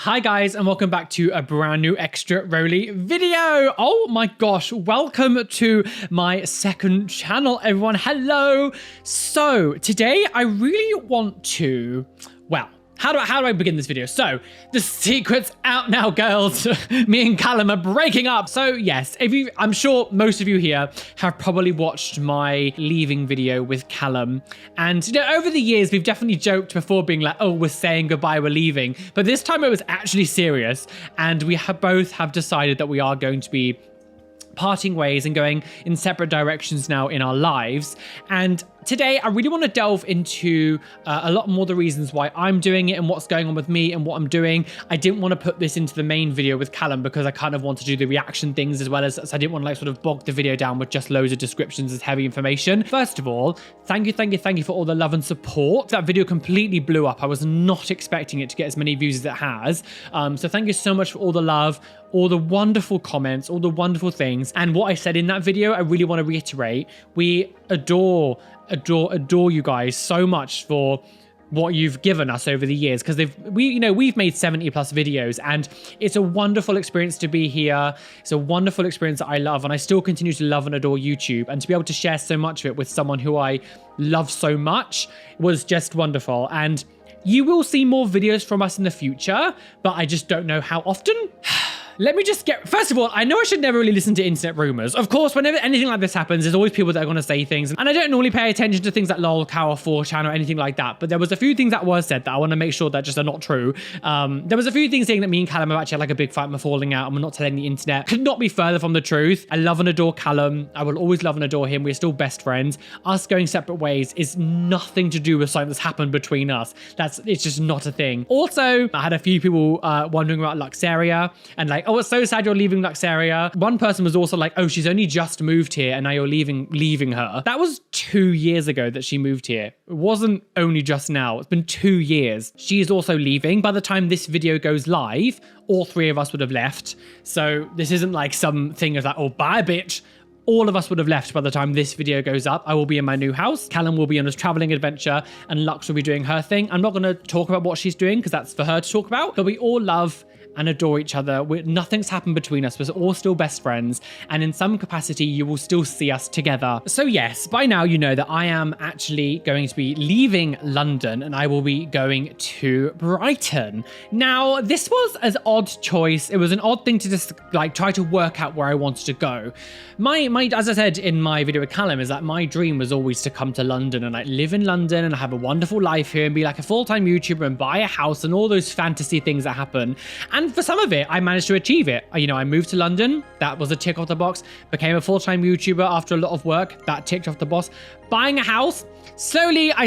Hi guys, and welcome back to a brand new extra Roly video. Oh my gosh, welcome to my second channel, everyone. Hello. So today I really want to, well, how do I begin this video? So, the secret's out now, girls. Me and Callum are breaking up. So yes, I'm sure most of you here have probably watched my leaving video with Calum. And you know, over the years, we've definitely joked before being like, oh, we're saying goodbye, we're leaving. But this time it was actually serious. And we both have decided that we are going to be parting ways and going in separate directions now in our lives. And today, I really want to delve into a lot more the reasons why I'm doing it and what's going on with me and what I'm doing. I didn't want to put this into the main video with Callum because I kind of want to do the reaction things as well as, so I didn't want to like sort of bog the video down with just loads of descriptions as heavy information. First of all, thank you for all the love and support. That video completely blew up. I was not expecting it to get as many views as it has. So thank you so much for all the love, all the wonderful comments, all the wonderful ththings. And what I said in that video, I really want to reiterate. We adore you guys so much for what you've given us over the years, because we've made 70 plus videos, and it's a wonderful experience to be here. It's a wonderful experience that I love, and I still continue to love and adore YouTube, and to be able to share so much of it with someone who I love so much was just wonderful. And you will see more videos from us in the future, but I just don't know how often. Let me just first of all, I know I should never really listen to internet rumors. Of course, whenever anything like this happens, there's always people that are going to say things. And I don't normally pay attention to things like lol, cow, or 4chan or anything like that. But there was a few things that were said that I want to make sure that just are not true. There was a few things saying that me and Callum have actually had like a big fight and we're falling out and we're not telling the internet. Could not be further from the truth. I love and adore Callum. I will always love and adore him. We're still best friends. Us going separate ways is nothing to do with something that's happened between us. It's just not a thing. Also, I had a few people wondering about Luxaria and like, oh, it's so sad you're leaving Luxaria. One person was also like, oh, she's only just moved here and now you're leaving her. That was 2 years ago that she moved here. It wasn't only just now. It's been 2 years. She is also leaving. By the time this video goes live, all three of us would have left. So this isn't like something of like, oh, bye, bitch. All of us would have left by the time this video goes up. I will be in my new house. Callum will be on his traveling adventure and Lux will be doing her thing. I'm not going to talk about what she's doing because that's for her to talk about, but we all love and adore each other. Nothing's happened between us. We're all still best friends. And in some capacity, you will still see us together. So yes, by now you know that I am actually going to be leaving London and I will be going to Brighton. Now, this was an odd choice. It was an odd thing to just like try to work out where I wanted to go. As I said in my video with Callum, is that my dream was always to come to London and like live in London and have a wonderful life here and be like a full-time YouTuber and buy a house and all those fantasy things that happen. And for some of it, I managed to achieve it. You know, I moved to London. That was a tick off the box. Became a full-time YouTuber after a lot of work. That ticked off the box. Buying a house. Slowly, I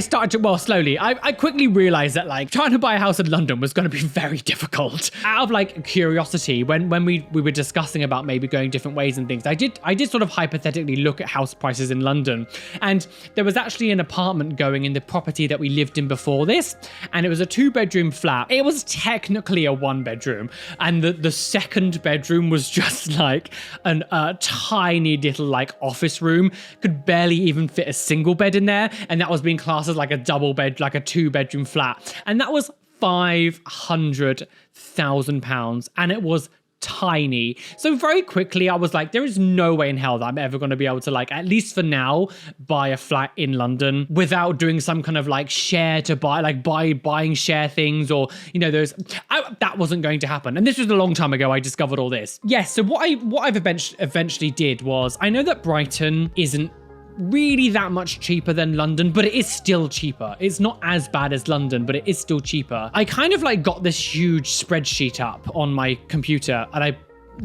quickly realized that like trying to buy a house in London was going to be very difficult. Out of like curiosity, when we were discussing about maybe going different ways and things, I did sort of hypothetically look at house prices in London. And there was actually an apartment going in the property that we lived in before this. And it was a 2-bedroom flat. It was technically a 1-bedroom. And the second bedroom was just like a tiny little like office room. Could barely even fit a single bed in there. And that was being classed as like a double bed, like a 2-bedroom flat. And that was £500,000. And it was tiny. So very quickly I was like, there is no way in hell that I'm ever going to be able to like, at least for now, buy a flat in London without doing some kind of like share to buy, like buying share things, or you know, that wasn't going to happen. And this was a long time ago I discovered all this. Yes, so what I've eventually did was, I know that Brighton isn't really that much cheaper than London, but it is still cheaper. It's not as bad as London, but it is still cheaper. I kind of like got this huge spreadsheet up on my computer and I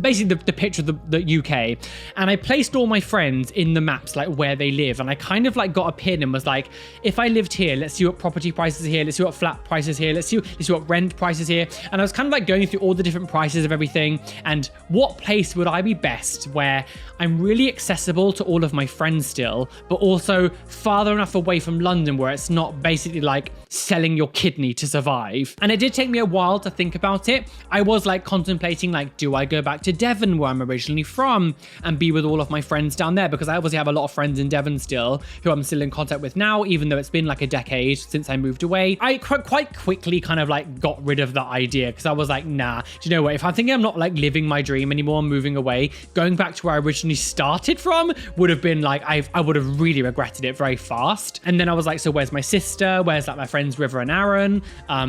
basically the picture of the UK, and I placed all my friends in the maps like where they live, and I kind of like got a pin and was like, if I lived here, let's see what property prices are here, let's see what flat prices here, let's see what rent prices here. And I was kind of like going through all the different prices of everything and what place would I be best where I'm really accessible to all of my friends still, but also farther enough away from London where it's not basically like selling your kidney to survive. And it did take me a while to think about it. I was like contemplating like, do I go back back to Devon, where I'm originally from, and be with all of my friends down there, because I obviously have a lot of friends in Devon still who I'm still in contact with now, even though it's been like a decade since I moved away. I quite quickly kind of like got rid of that idea, because I was like, nah, do you know what? If I'm thinking I'm not like living my dream anymore, moving away, going back to where I originally started from would have been like, I would have really regretted it very fast. And then I was like, so where's my sister? Where's like my friends River and Aaron?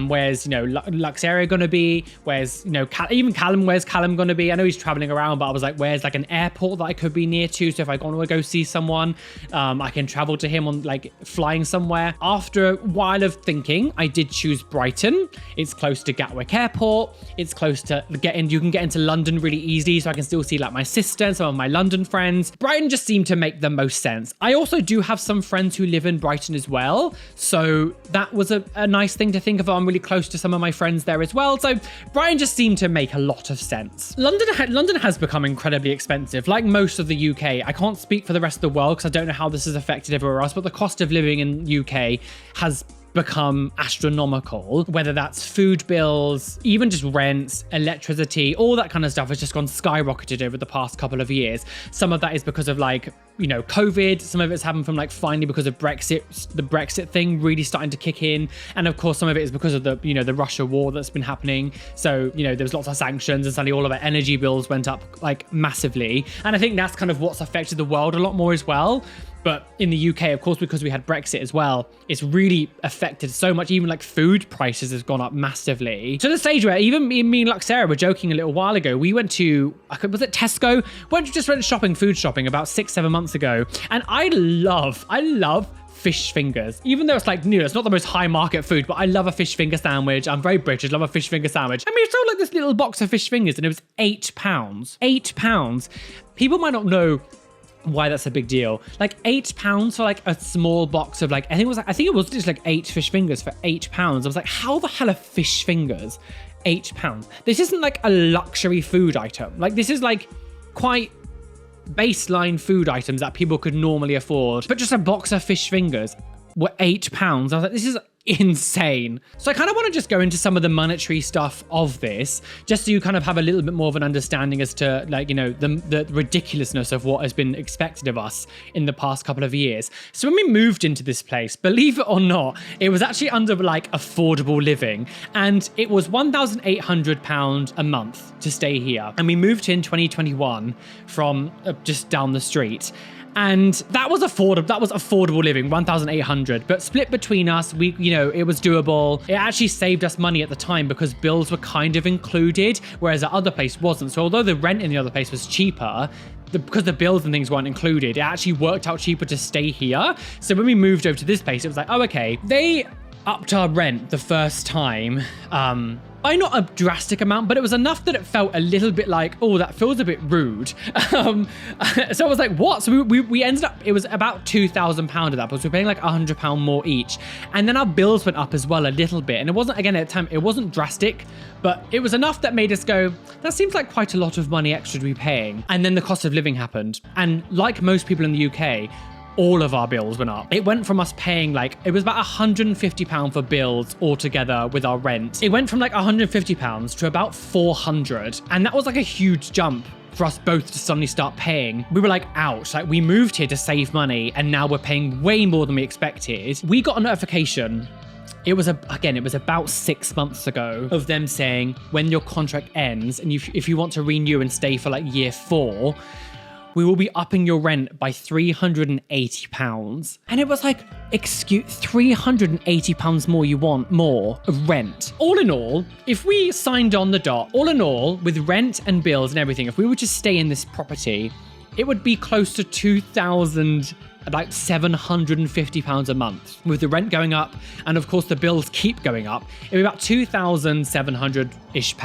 Where's, you know, Lux area gonna be? Where's, you know, even Callum, where's Callum gonna be? I know he's traveling around, but I was like, where's like an airport that I could be near to? So if I want to go see someone, I can travel to him on like flying somewhere. After a while of thinking, I did choose Brighton. It's close to Gatwick Airport. It's close to you can get into London really easily, so I can still see like my sister and some of my London friends. Brighton just seemed to make the most sense. I also do have some friends who live in Brighton as well, so that was a nice thing to think of. I'm really close to some of my friends there as well, so Brighton just seemed to make a lot of sense. London has become incredibly expensive, like most of the UK. I can't speak for the rest of the world because I don't know how this has affected everywhere else, but the cost of living in UK has become astronomical, whether that's food bills, even just rents, electricity, all that kind of stuff has just gone skyrocketed over the past couple of years. Some of that is because of like, you know, COVID. Some of it's happened from like finally because of Brexit, the Brexit thing really starting to kick in. And of course, some of it is because of the, you know, the Russia war that's been happening. So, you know, there was lots of sanctions and suddenly all of our energy bills went up like massively. And I think that's kind of what's affected the world a lot more as well. But in the UK, of course, because we had Brexit as well, it's really affected so much. Even like food prices has gone up massively. To the stage where even me and Luxera were joking a little while ago. We went to, was it Tesco? Just went shopping, food shopping about 6-7 months ago. And I love fish fingers, even though it's like, you know, it's not the most high market food, but I love a fish finger sandwich. I'm very British, love a fish finger sandwich. I mean, it's all like this little box of fish fingers and it was £8. £8. People might not know why that's a big deal. Like £8 for like a small box of like, I think it was just like 8 fish fingers for £8. I was like, how the hell are fish fingers £8? This isn't like a luxury food item. Like this is like quite baseline food items that people could normally afford, but just a box of fish fingers were £8. I was like, this is insane. So I kind of want to just go into some of the monetary stuff of this, just so you kind of have a little bit more of an understanding as to like, you know, the ridiculousness of what has been expected of us in the past couple of years. So when we moved into this place, believe it or not, it was actually under like affordable living, and it was £1,800 a month to stay here. And we moved here in 2021 from just down the street. And that was affordable living, 1,800, but split between us, we, you know, it was doable. It actually saved us money at the time because bills were kind of included, whereas the other place wasn't. So although the rent in the other place was cheaper, because the bills and things weren't included, it actually worked out cheaper to stay here. So when we moved over to this place, it was like, oh, okay, they upped our rent the first time, by not a drastic amount, but it was enough that it felt a little bit like, oh, that feels a bit rude. So I was like, what? So we ended up, it was about £2,000 at that point. So we're paying like £100 more each. And then our bills went up as well a little bit. And it wasn't, again, at the time, it wasn't drastic, but it was enough that made us go, that seems like quite a lot of money extra to be paying. And then the cost of living happened. And like most people in the UK, all of our bills went up. It went from us paying like, it was about £150 for bills altogether with our rent. It went from like £150 to about 400. And that was like a huge jump for us both to suddenly start paying. We were like, ouch, like we moved here to save money and now we're paying way more than we expected. We got a notification. It was about 6 months ago of them saying when your contract ends and if you want to renew and stay for like year 4, we will be upping your rent by £380. And it was like, excuse, £380 more you want more of rent. All in all, if we signed on the dot, all in all, with rent and bills and everything, if we were to stay in this property, it would be close to about £750 a month. With the rent going up, and of course the bills keep going up, it would be about £2,700-ish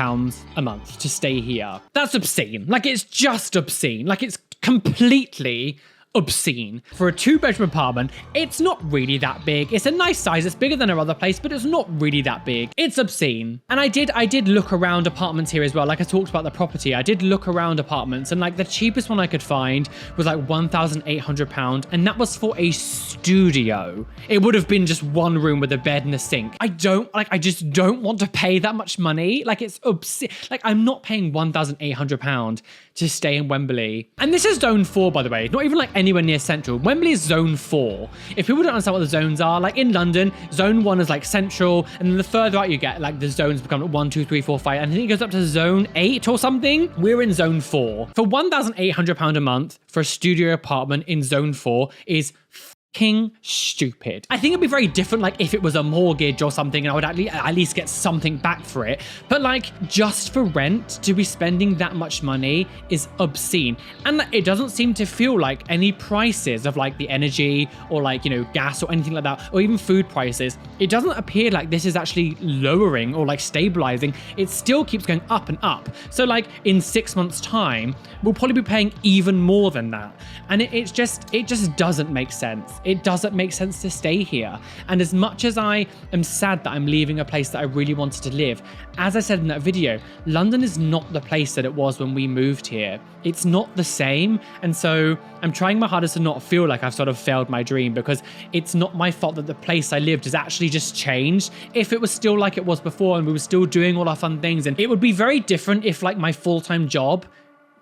a month to stay here. That's obscene. Like, it's just obscene. Like, it's completely obscene. For a 2-bedroom apartment, it's not really that big. It's a nice size. It's bigger than our other place, but it's not really that big. It's obscene. And I did look around apartments here as well. Like I talked about the property, I did look around apartments, and like the cheapest one I could find was like £1,800, and that was for a studio. It would have been just one room with a bed and a sink. I just don't want to pay that much money. Like it's obscene. Like I'm not paying £1,800 to stay in Wembley. And this is zone 4, by the way, not even like anywhere near central. Wembley is zone 4. If people don't understand what the zones are, like in London, zone 1 is like central, and then the further out you get, like the zones become 1, 2, 3, 4, 5, and I think it goes up to zone 8 or something. We're in zone 4. For £1,800 a month for a studio apartment in zone 4 is fucking stupid. I think it'd be very different like if it was a mortgage or something and I would at least get something back for it, but like just for rent to be spending that much money is obscene. And it doesn't seem to feel like any prices of like the energy or like, you know, gas or anything like that, or even food prices, it doesn't appear like this is actually lowering or like stabilizing. It still keeps going up and up. So like in 6 months time, we'll probably be paying even more than that. And it just doesn't make sense. It doesn't make sense to stay here. And as much as I am sad that I'm leaving a place that I really wanted to live, as I said in that video, London is not the place that it was when we moved here. It's not the same. And so I'm trying my hardest to not feel like I've sort of failed my dream, because it's not my fault that the place I lived has actually just changed. If it was still like it was before and we were still doing all our fun things, and it would be very different if like my full-time job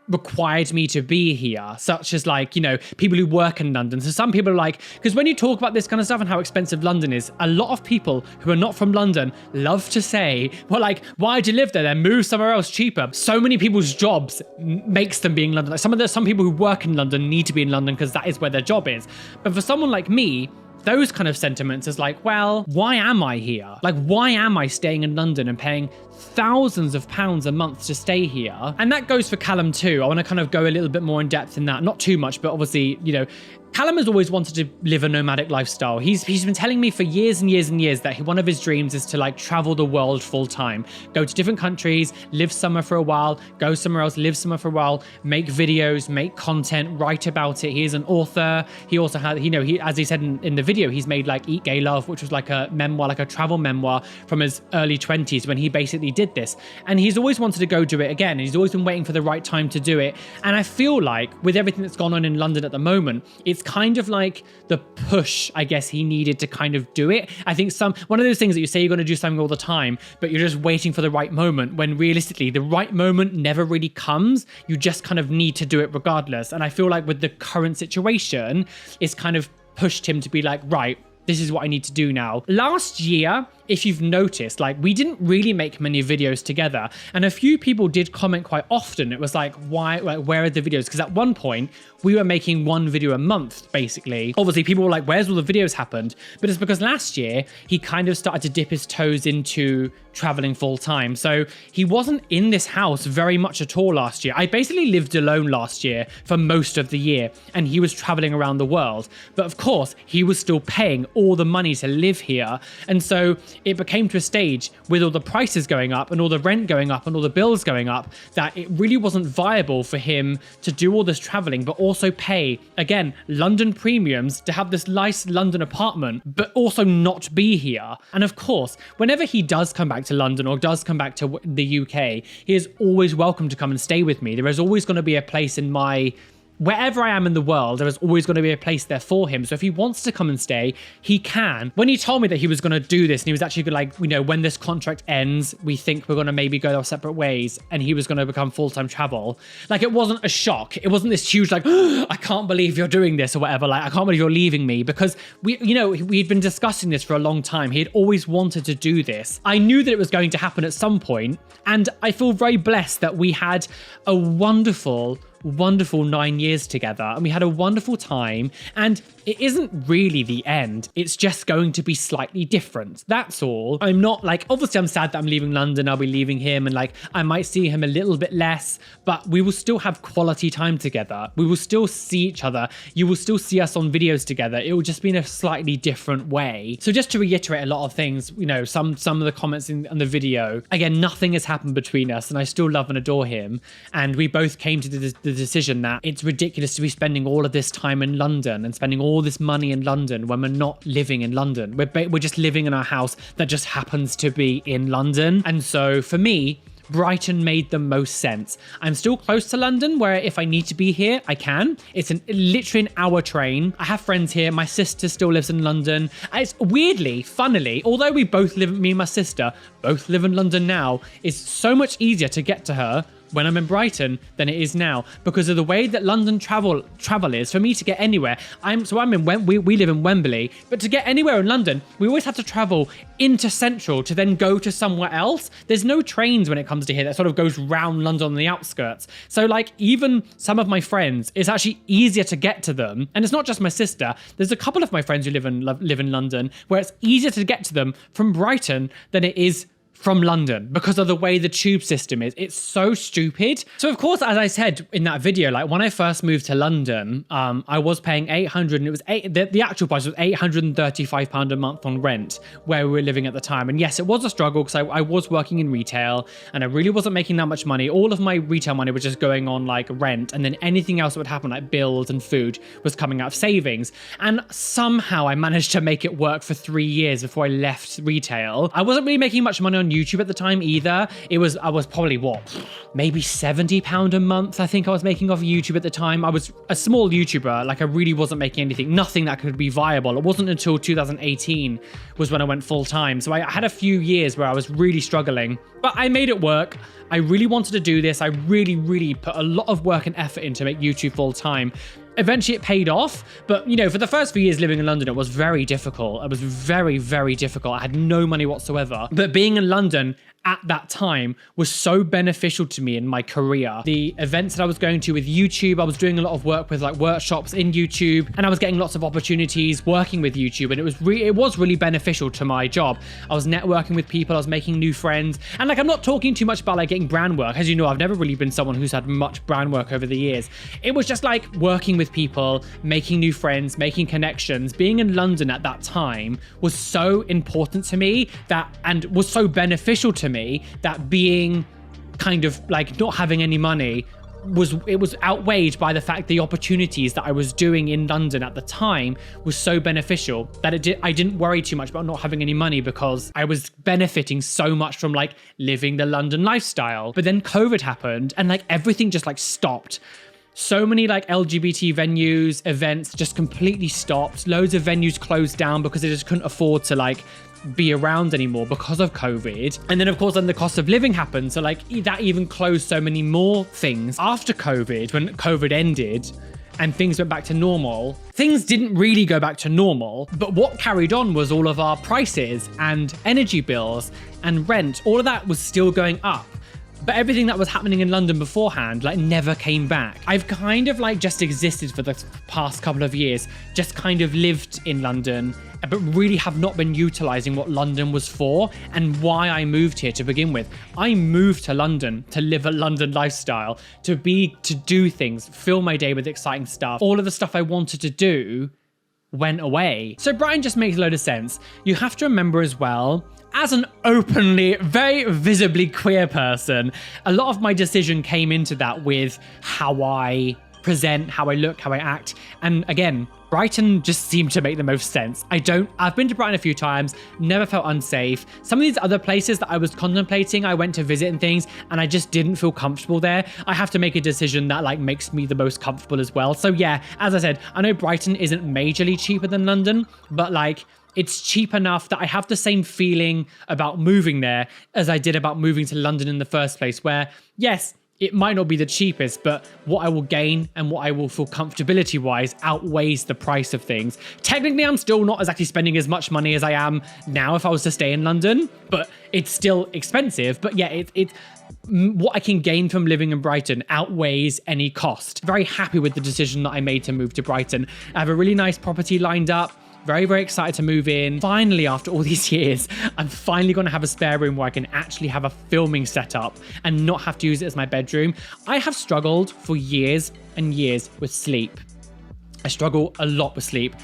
required me to be here, such as like, you know, people who work in London. So some people are like, because when you talk about this kind of stuff and how expensive London is, a lot of people who are not from London love to say, well, like, why'd you live there? Then move somewhere else cheaper. So many people's jobs makes them be in London. Like some people who work in London need to be in London because that is where their job is. But for someone like me, those kind of sentiments is like, well, why am I here? Like, why am I staying in London and paying thousands of pounds a month to stay here? And that goes for Callum too. I want to kind of go a little bit more in depth in that. Not too much, but obviously, you know, Callum has always wanted to live a nomadic lifestyle. He's been telling me for years and years and years that one of his dreams is to like travel the world full time, go to different countries, live somewhere for a while, go somewhere else, live somewhere for a while, make videos, make content, write about it. He is an author. He also had, you know, as he said in the video, he's made like Eat, Gay, Love, which was like a memoir, like a travel memoir from his early 20s when he basically did this. And he's always wanted to go do it again. And he's always been waiting for the right time to do it. And I feel like with everything that's gone on in London at the moment, it's kind of like the push, I guess, he needed to kind of do it. I think one of those things that you say you're going to do something all the time, but you're just waiting for the right moment, when realistically the right moment never really comes. You just kind of need to do it regardless. And I feel like with the current situation, it's kind of pushed him to be like, right, this is what I need to do now. Last year, if you've noticed, like we didn't really make many videos together, and a few people did comment quite often. It was like, why, like, where are the videos? Because at one point we were making one video a month, basically. Obviously people were like, where's all the videos happened? But it's because last year he kind of started to dip his toes into traveling full time. So he wasn't in this house very much at all last year. I basically lived alone last year for most of the year, and he was traveling around the world. But of course he was still paying all the money to live here. And so it became to a stage with all the prices going up and all the rent going up and all the bills going up that it really wasn't viable for him to do all this traveling, but also pay, again, London premiums to have this nice London apartment, but also not be here. And of course, whenever he does come back to London or does come back to the UK, he is always welcome to come and stay with me. There is always going to be a place in my... Wherever I am in the world, there is always going to be a place there for him. So if he wants to come and stay, he can. When he told me that he was going to do this, and he was actually like, you know, when this contract ends, we think we're going to maybe go our separate ways, and he was going to become full-time travel. Like, it wasn't a shock. It wasn't this huge, like, oh, I can't believe you're doing this or whatever. Like, I can't believe you're leaving me, because we, you know, we'd been discussing this for a long time. He had always wanted to do this. I knew that it was going to happen at some point, and I feel very blessed that we had a wonderful 9 years together, and we had a wonderful time, and it isn't really the end. It's just going to be slightly different. That's all. I'm not like, obviously I'm sad that I'm leaving London. I'll be leaving him, and like I might see him a little bit less, but we will still have quality time together. We will still see each other. You will still see us on videos together. It will just be in a slightly different way. So just to reiterate a lot of things, you know, some of the comments in the video, again, nothing has happened between us, and I still love and adore him. And we both came to the the decision that it's ridiculous to be spending all of this time in London and spending all this money in London when we're not living in London. We're just living in our house that just happens to be in London. And so for me, Brighton made the most sense. I'm still close to London, where if I need to be here, I can. It's literally an hour train. I have friends here. My sister still lives in London. It's weirdly, funnily, although we both live, me and my sister both live in London now, it's so much easier to get to her when I'm in Brighton than it is now, because of the way that London travel is. For me to get anywhere, we live in Wembley, but to get anywhere in London, we always have to travel into Central to then go to somewhere else. There's no trains when it comes to here that sort of goes round London on the outskirts. So like even some of my friends, it's actually easier to get to them. And it's not just my sister. There's a couple of my friends who live in London where it's easier to get to them from Brighton than it is from London because of the way the tube system is. It's so stupid. So of course, as I said in that video, like when I first moved to London, I was paying 800 and it was the actual price was £835 a month on rent where we were living at the time. And yes, it was a struggle because I was working in retail and I really wasn't making that much money. All of my retail money was just going on like rent, and then anything else that would happen like bills and food was coming out of savings. And somehow I managed to make it work for 3 years before I left retail. I wasn't really making much money on YouTube at the time either. I was probably maybe £70 a month I think I was making off YouTube at the time. I was a small YouTuber, like I really wasn't making nothing that could be viable. It wasn't until 2018 was when I went full time. So I had a few years where I was really struggling, but I made it work. I really wanted to do this. I really put a lot of work and effort in to make YouTube full time. Eventually it paid off, but you know, for the first few years living in London, it was very difficult. It was very difficult. I had no money whatsoever. But being in London at that time was so beneficial to me in my career. The events that I was going to with YouTube, I was doing a lot of work with like workshops in YouTube, and I was getting lots of opportunities working with YouTube, and it was really beneficial to my job. I was networking with people, I was making new friends, and like I'm not talking too much about like getting brand work. As you know, I've never really been someone who's had much brand work over the years. It was just like working with people, making new friends, making connections. Being in London at that time was so important to me and was so beneficial to me that being kind of like not having any money was outweighed by the fact the opportunities that I was doing in London at the time was so beneficial that I didn't worry too much about not having any money because I was benefiting so much from like living the London lifestyle. But then COVID happened and like everything just like stopped. So many like LGBT venues, events just completely stopped. Loads of venues closed down because they just couldn't afford to like be around anymore because of COVID. And then of course then the cost of living happened. So like that even closed so many more things. After COVID, when COVID ended and things went back to normal, things didn't really go back to normal. But what carried on was all of our prices and energy bills and rent. All of that was still going up. But everything that was happening in London beforehand, like never came back. I've kind of like just existed for the past couple of years, just kind of lived in London, but really have not been utilizing what London was for and why I moved here to begin with. I moved to London to live a London lifestyle, to do things, fill my day with exciting stuff. All of the stuff I wanted to do went away. So Brighton just makes a load of sense. You have to remember as well, as an openly, very visibly queer person, a lot of my decision came into that with how I present, how I look, how I act. And again, Brighton just seemed to make the most sense. I've been to Brighton a few times, never felt unsafe. Some of these other places that I was contemplating, I went to visit and things, and I just didn't feel comfortable there. I have to make a decision that like makes me the most comfortable as well. So yeah, as I said, I know Brighton isn't majorly cheaper than London, but like, it's cheap enough that I have the same feeling about moving there as I did about moving to London in the first place, where yes, it might not be the cheapest, but what I will gain and what I will feel comfortability-wise outweighs the price of things. Technically, I'm still not exactly spending as much money as I am now if I was to stay in London, but it's still expensive. But yeah, what I can gain from living in Brighton outweighs any cost. Very happy with the decision that I made to move to Brighton. I have a really nice property lined up. Very excited to move in. Finally, after all these years, I'm finally going to have a spare room where I can actually have a filming setup and not have to use it as my bedroom. I have struggled for years and years with sleep. I struggle a lot with sleep.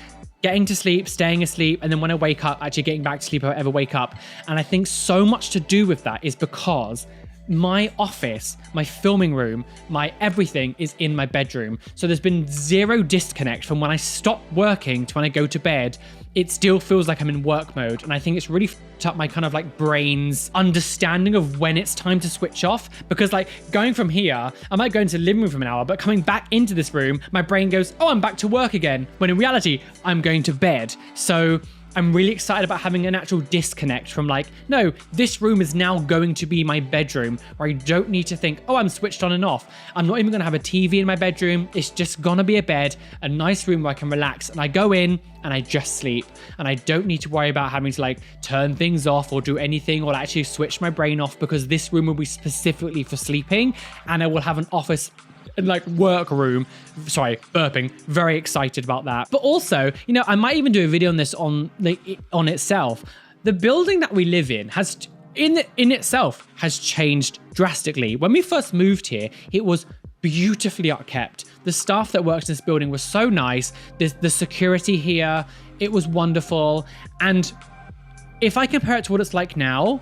Getting to sleep, staying asleep, and then when I wake up, actually getting back to sleep if I ever wake up. And I think so much to do with that is because my office, my filming room, my everything is in my bedroom. So there's been zero disconnect from when I stop working to when I go to bed. It still feels like I'm in work mode. And I think it's really f***ed up my kind of like brain's understanding of when it's time to switch off. Because like going from here, I might go into the living room for an hour, but coming back into this room, my brain goes, oh, I'm back to work again. When in reality, I'm going to bed. So I'm really excited about having an actual disconnect from like, no, this room is now going to be my bedroom where I don't need to think, oh, I'm switched on and off. I'm not even going to have a TV in my bedroom. It's just going to be a bed, a nice room where I can relax. And I go in and I just sleep. And I don't need to worry about having to like turn things off or do anything or actually switch my brain off, because this room will be specifically for sleeping, and I will have an office and like workroom. Sorry, burping. Very excited about that. But also, you know, I might even do a video on this on itself. The building that we live in has in itself has changed drastically. When we first moved here, it was beautifully upkept. The staff that worked in this building was so nice. The security here, it was wonderful. And if I compare it to what it's like now,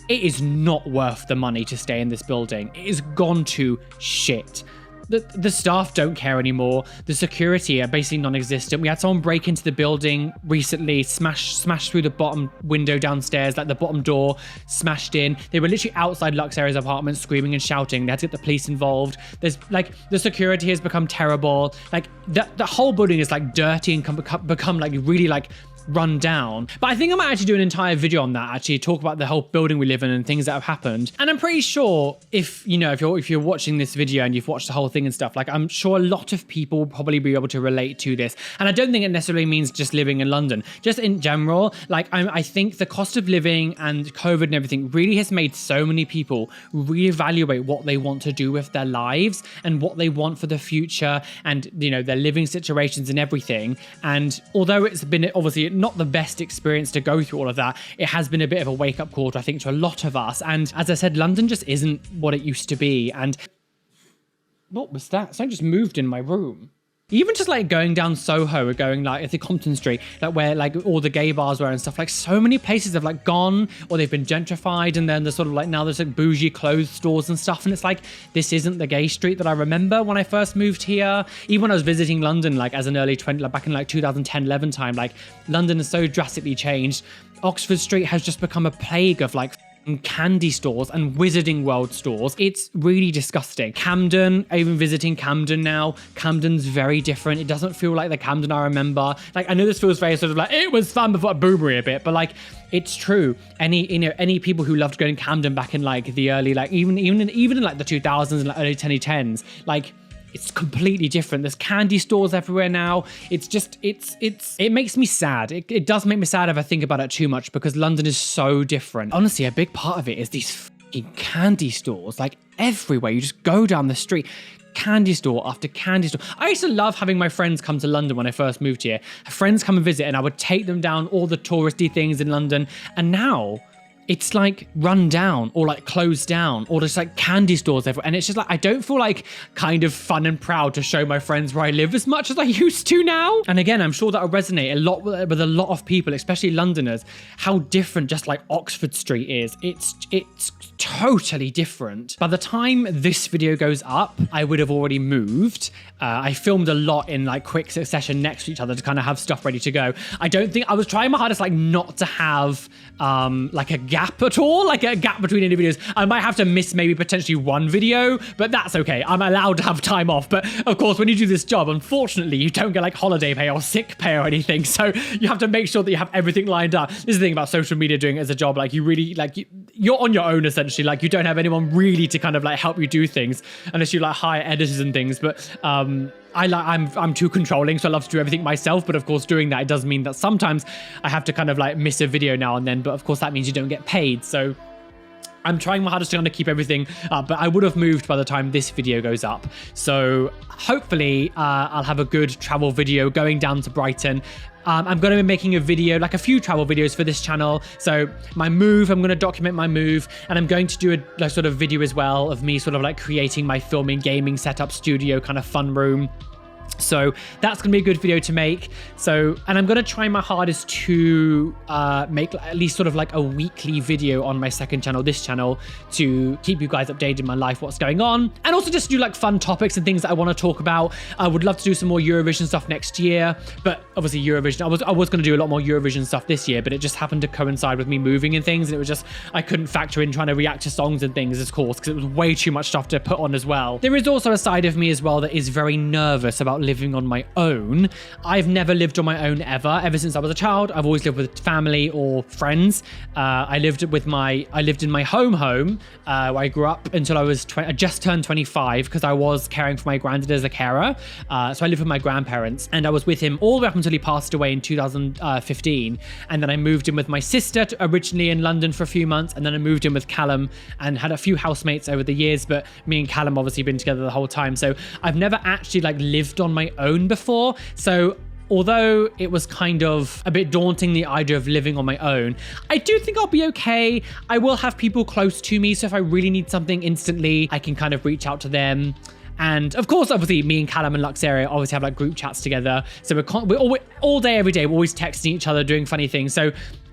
it is not worth the money to stay in this building. It has gone to shit. The staff don't care anymore. The security are basically non-existent. We had someone break into the building recently, smash through the bottom window downstairs, like the bottom door, smashed in. They were literally outside Luxaria's apartment screaming and shouting. They had to get the police involved. There's like, the security has become terrible. Like the whole building is like dirty and become like really like run down. But I think I might actually do an entire video on that, actually talk about the whole building we live in and things that have happened. And I'm pretty sure if you're watching this video and you've watched the whole thing and stuff, like I'm sure a lot of people will probably be able to relate to this. And I don't think it necessarily means just living in London, just in general. Like I think the cost of living and COVID and everything really has made so many people reevaluate what they want to do with their lives and what they want for the future, and you know, their living situations and everything. And although it's been obviously not the best experience to go through all of that, it has been a bit of a wake-up call, I think, to a lot of us. And as I said, London just isn't what it used to be. And what was that? Something just moved in my room. Even just like going down Soho or going like at the Compton Street, like where like all the gay bars were and stuff, like so many places have like gone or they've been gentrified, and then there's sort of like now there's like bougie clothes stores and stuff, and it's like this isn't the gay street that I remember when I first moved here. Even when I was visiting London like as an early 20, like back in like 2010-11 time, like London has so drastically changed. Oxford Street has just become a plague of like candy stores and Wizarding World stores. It's really disgusting. Camden, even visiting Camden now, Camden's very different. It doesn't feel like the Camden I remember. Like I know this feels very sort of like it was fun before boomery a bit, but like it's true. Any people who loved going to Camden back in like the early, like even in like the 2000s and like early 2010s, like it's completely different. There's candy stores everywhere now. It's just, it makes me sad. It does make me sad if I think about it too much, because London is so different. Honestly, a big part of it is these fucking candy stores, like everywhere. You just go down the street, candy store after candy store. I used to love having my friends come to London when I first moved here. Friends come and visit, and I would take them down all the touristy things in London. And now it's like run down or like closed down, or just like candy stores everywhere. And it's just like, I don't feel like kind of fun and proud to show my friends where I live as much as I used to now. And again, I'm sure that'll resonate a lot with a lot of people, especially Londoners, how different just like Oxford Street is. It's totally different. By the time this video goes up, I would have already moved. I filmed a lot in like quick succession next to each other to kind of have stuff ready to go. I was trying my hardest like not to have like a gap at all, like a gap between any videos. I might have to miss maybe potentially one video, but that's okay. I'm allowed to have time off. But of course, when you do this job, unfortunately, you don't get like holiday pay or sick pay or anything. So you have to make sure that you have everything lined up. This is the thing about social media doing it as a job. Like you really, like you're on your own essentially. Like you don't have anyone really to kind of like help you do things unless you like hire editors and things. But I'm too controlling, so I love to do everything myself. But of course, doing that, it does mean that sometimes I have to kind of like miss a video now and then. But of course, that means you don't get paid. So I'm trying my hardest to kind of keep everything up, but I would have moved by the time this video goes up. So hopefully I'll have a good travel video going down to Brighton. I'm going to be making a video, like a few travel videos for this channel. So my move, I'm going to document my move, and I'm going to do a sort of video as well of me sort of like creating my filming, gaming setup, studio kind of fun room. So that's going to be a good video to make. So, and I'm going to try my hardest to make at least sort of like a weekly video on my second channel, this channel, to keep you guys updated in my life, what's going on. And also just do like fun topics and things that I want to talk about. I would love to do some more Eurovision stuff next year, but obviously Eurovision, I was going to do a lot more Eurovision stuff this year, but it just happened to coincide with me moving and things. And it was just, I couldn't factor in trying to react to songs and things, of course, because it was way too much stuff to put on as well. There is also a side of me as well that is very nervous about living on my own. I've never lived on my own ever since I was a child. I've always lived with family or friends. I lived in my home where I grew up until I just turned 25 because I was caring for my granddad as a carer. So I lived with my grandparents and I was with him all the way up until he passed away in 2015. And then I moved in with my sister originally in London for a few months. And then I moved in with Callum and had a few housemates over the years, but me and Callum obviously been together the whole time. So I've never actually like lived on my own before. So although it was kind of a bit daunting, the idea of living on my own, I do think I'll be okay. I will have people close to me. So if I really need something instantly, I can kind of reach out to them. And of course, obviously, me and Calum and Luxaria obviously have like group chats together. So we're all day, every day, we're always texting each other, doing funny things. So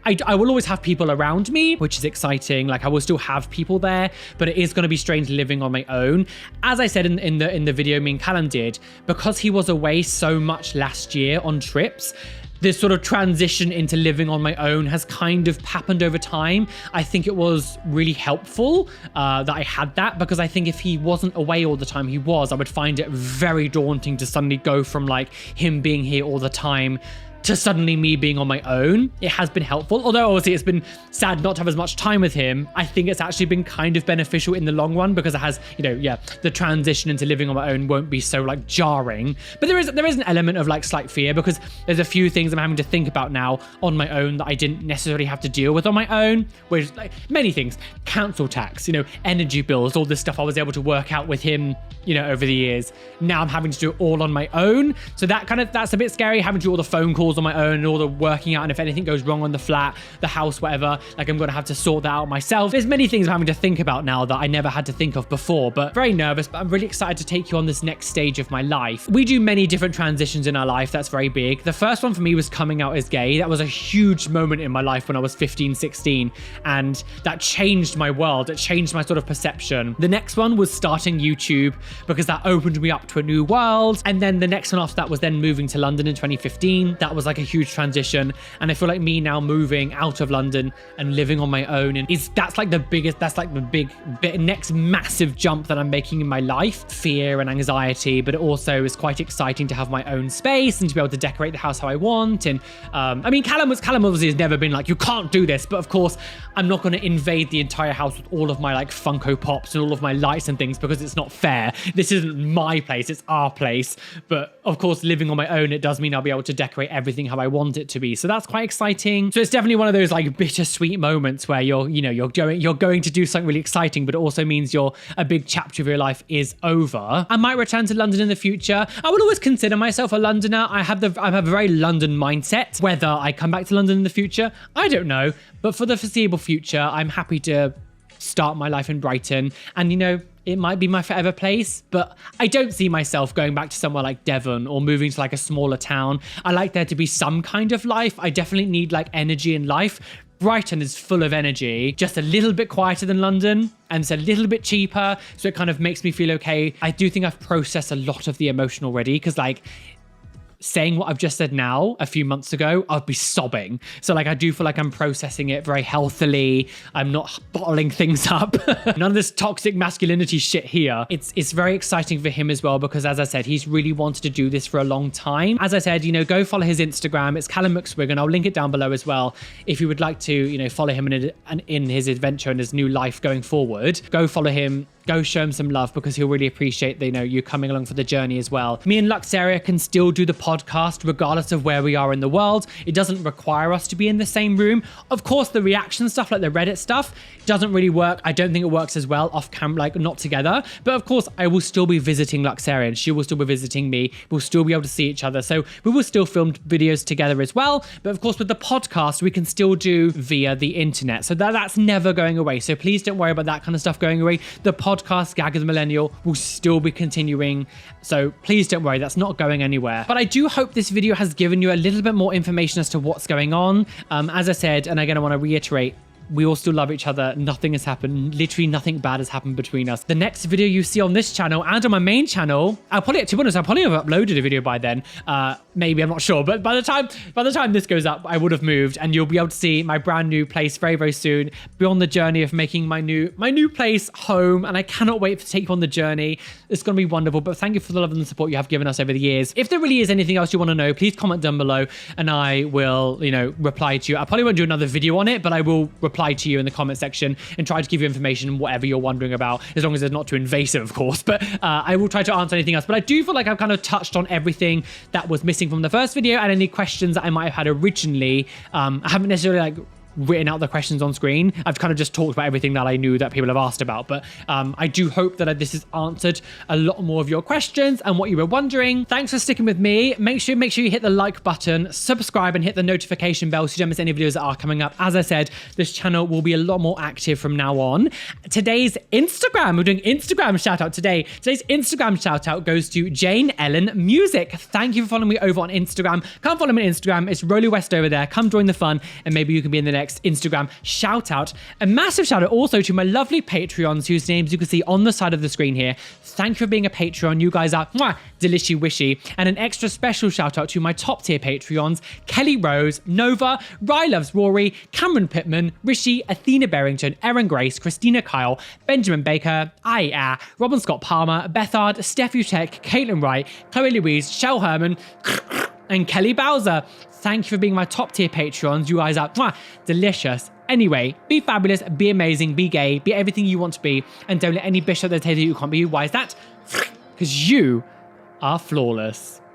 I will always have people around me, which is exciting. Like I will still have people there, but it is going to be strange living on my own. As I said in the video me and Callum did, because he was away so much last year on trips, this sort of transition into living on my own has kind of happened over time. I think it was really helpful that I had that, because I think if he wasn't away all the time, I would find it very daunting to suddenly go from like him being here all the time to suddenly me being on my own. It has been helpful, although obviously it's been sad not to have as much time with him. I think it's actually been kind of beneficial in the long run, because it has, the transition into living on my own won't be so like jarring. But there is an element of like slight fear, because there's a few things I'm having to think about now on my own that I didn't necessarily have to deal with on my own, which like many things, council tax, energy bills, all this stuff I was able to work out with him, over the years. Now I'm having to do it all on my own. So that's a bit scary, having to do all the phone calls on my own and all the working out. And if anything goes wrong on the flat, the house, whatever, like I'm going to have to sort that out myself. There's many things I'm having to think about now that I never had to think of before, but very nervous. But I'm really excited to take you on this next stage of my life. We do many different transitions in our life. That's very big. The first one for me was coming out as gay. That was a huge moment in my life when I was 15, 16. And that changed my world. It changed my sort of perception. The next one was starting YouTube, because that opened me up to a new world. And then the next one after that was then moving to London in 2015. That was like a huge transition. And I feel like me now moving out of London and living on my own, and that's like the big next massive jump that I'm making in my life. Fear and anxiety, but it also is quite exciting to have my own space and to be able to decorate the house how I want. And Callum obviously has never been like, you can't do this, but of course I'm not going to invade the entire house with all of my like Funko Pops and all of my lights and things, because it's not fair. This isn't my place, it's our place. But of course, living on my own, it does mean I'll be able to decorate everything how I want it to be. So that's quite exciting. So it's definitely one of those like bittersweet moments where you're going to do something really exciting, but it also means a big chapter of your life is over. I might return to London in the future. I would always consider myself a Londoner. I have a very London mindset. Whether I come back to London in the future, I don't know. But for the foreseeable future, I'm happy to start my life in Brighton. And it might be my forever place, but I don't see myself going back to somewhere like Devon or moving to like a smaller town. I like there to be some kind of life. I definitely need like energy in life. Brighton is full of energy, just a little bit quieter than London, and it's a little bit cheaper. So it kind of makes me feel okay. I do think I've processed a lot of the emotion already, because like saying what I've just said now a few months ago, I'd be sobbing. So like I do feel like I'm processing it very healthily. I'm not bottling things up. None of this toxic masculinity shit here. It's very exciting for him as well, because as I said, he's really wanted to do this for a long time. As I said, go follow his Instagram. It's Calum McSwig, and I'll link it down below as well. If you would like to, follow him in his adventure and his new life going forward, go follow him. Go show him some love, because he'll really appreciate you coming along for the journey as well. Me and Luxaria can still do the podcast regardless of where we are in the world. It doesn't require us to be in the same room. Of course, the reaction stuff, like the Reddit stuff, doesn't really work. I don't think it works as well off camera, like not together. But of course, I will still be visiting Luxaria, and she will still be visiting me. We'll still be able to see each other. So we will still film videos together as well. But of course, with the podcast, we can still do via the internet. So that's never going away. So please don't worry about that kind of stuff going away. The podcast podcast, Gag of the Millennial, will still be continuing. So please don't worry, that's not going anywhere. But I do hope this video has given you a little bit more information as to what's going on. As I said, and again, I want to reiterate, we all still love each other. Nothing has happened. Literally nothing bad has happened between us. The next video you see on this channel and on my main channel, to be honest, I'll probably have uploaded a video by then. Maybe, I'm not sure. But by the time this goes up, I would have moved, and you'll be able to see my brand new place very, very soon. Be on the journey of making my new place home, and I cannot wait to take you on the journey. It's going to be wonderful. But thank you for the love and the support you have given us over the years. If there really is anything else you want to know, please comment down below, and I will, reply to you. I probably won't do another video on it, but I will reply to you in the comment section and try to give you information, whatever you're wondering about, as long as it's not too invasive, of course. But I will try to answer anything else. But I do feel like I've kind of touched on everything that was missing from the first video, and any questions that I might have had originally. I haven't necessarily written out the questions on screen. I've kind of just talked about everything that I knew that people have asked about, but I do hope that this has answered a lot more of your questions and what you were wondering. Thanks for sticking with me. Make sure you hit the like button, subscribe, and hit the notification bell so you don't miss any videos that are coming up. As I said, this channel will be a lot more active from now on. Today's Instagram, we're doing Instagram shout out today. Today's Instagram shout out goes to Jane Ellen Music. Thank you for following me over on Instagram. Come follow me on Instagram. It's Roly West over there. Come join the fun, and maybe you can be in the next Instagram shout out. A massive shout out also to my lovely Patreons, whose names you can see on the side of the screen here. Thank you for being a Patreon. You guys are delishy wishy. And an extra special shout out to my top tier Patreons: Kelly Rose, Nova, Rye Loves Rory, Cameron Pittman, Rishi, Athena Barrington, Erin Grace, Christina Kyle, Benjamin Baker, Robin Scott Palmer, Bethard, Steph Utek, Caitlin Wright, Chloe Louise, Shell Herman, and Kelly Bowser. Thank you for being my top tier Patreons. You guys are delicious. Anyway, be fabulous, be amazing, be gay, be everything you want to be, and don't let any bitch out there tell you you can't be. Why is that? Because you are flawless.